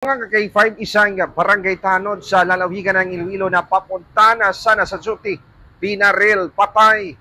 Mga K5, isang barangay tanod sa lalawigan ng Iloilo na papunta na sana sa duty. Binaril, patay.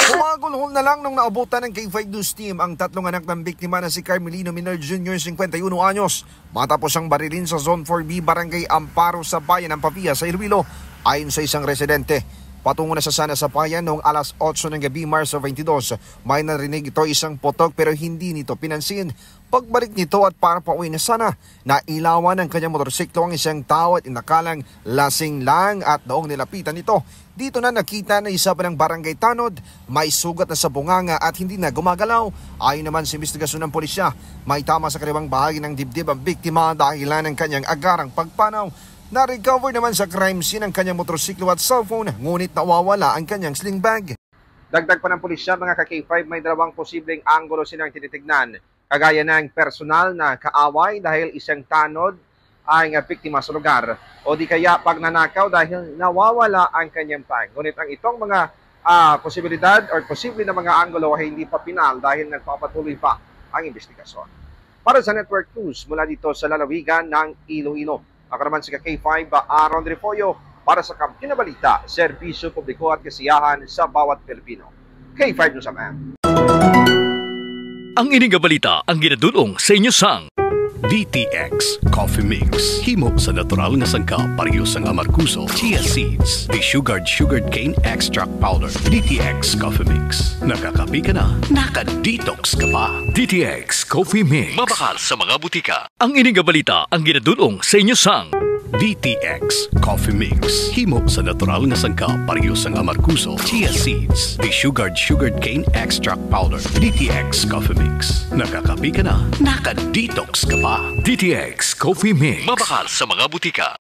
Kumagulhol na lang nung naabutan ng K5 News Team ang tatlong anak ng biktima na si Carmelino Miner Jr., 51 anyos, matapos ang barilin sa Zone 4B, Barangay Amparo sa bayan ng Pavia sa Iloilo. Ayon sa isang residente, patungo na sa sana sa bayan noong alas 8 ng gabi, Marso 22. May narinig ito isang putok pero hindi nito pinansin. Pagbalik nito at para pauwi na sana, nailawan ng kanyang motorsiklo ang isang tao at inakalang lasing lang at noong nilapitan nito, dito na nakita na isa pa ng barangay tanod, may sugat na sa bunganga at hindi na gumagalaw. Ayon naman sa investigasyon ng pulisya, may tama sa kaliwang bahagi ng dibdib ang biktima dahilan ng kanyang agarang pagpanaw. Na-recover naman sa crime scene ang kanyang motorsiklo at cellphone, ngunit nawawala ang kanyang sling bag. Dagdag pa ng pulisya, mga ka-K5, may dalawang posibleng anggulo silang tinitignan. Kagaya ng personal na kaaway dahil isang tanod ay biktima sa lugar, o di kaya pagnanakaw dahil nawawala ang kanyang bag. Ngunit ang itong mga posibilidad or posible na mga anggulo ay hindi pa pinal dahil nagpapatuloy pa ang investigasyon. Para sa Network News mula dito sa lalawigan ng Iloilo, ako naman si K5 Aaron Refollo para sa Kampiyon na Balita, serbisyo publiko at kasiyahan sa bawat Pilipino. K5 News AM. Ang ining balita ang ginadulong sa inyo sang DTX Coffee Mix. Himo sa natural nga sangka pareho sang amarkuso, chia seeds, sugared cane extract powder. DTX Coffee Mix. Nakakapi ka na, naka-detox ka pa. DTX Coffee Mix. Mabakal sa mga butika. Ang ining balita ang ginadulong sa inyo sang DTX Coffee Mix. Himo sa natural nga sangka pareho sang amarkuso, chia seeds, sugared cane extract powder. DTX Coffee Mix. Nakakapi ka na, naka-detox ka pa. DTX Coffee Mix. Mabakal sa mga butika.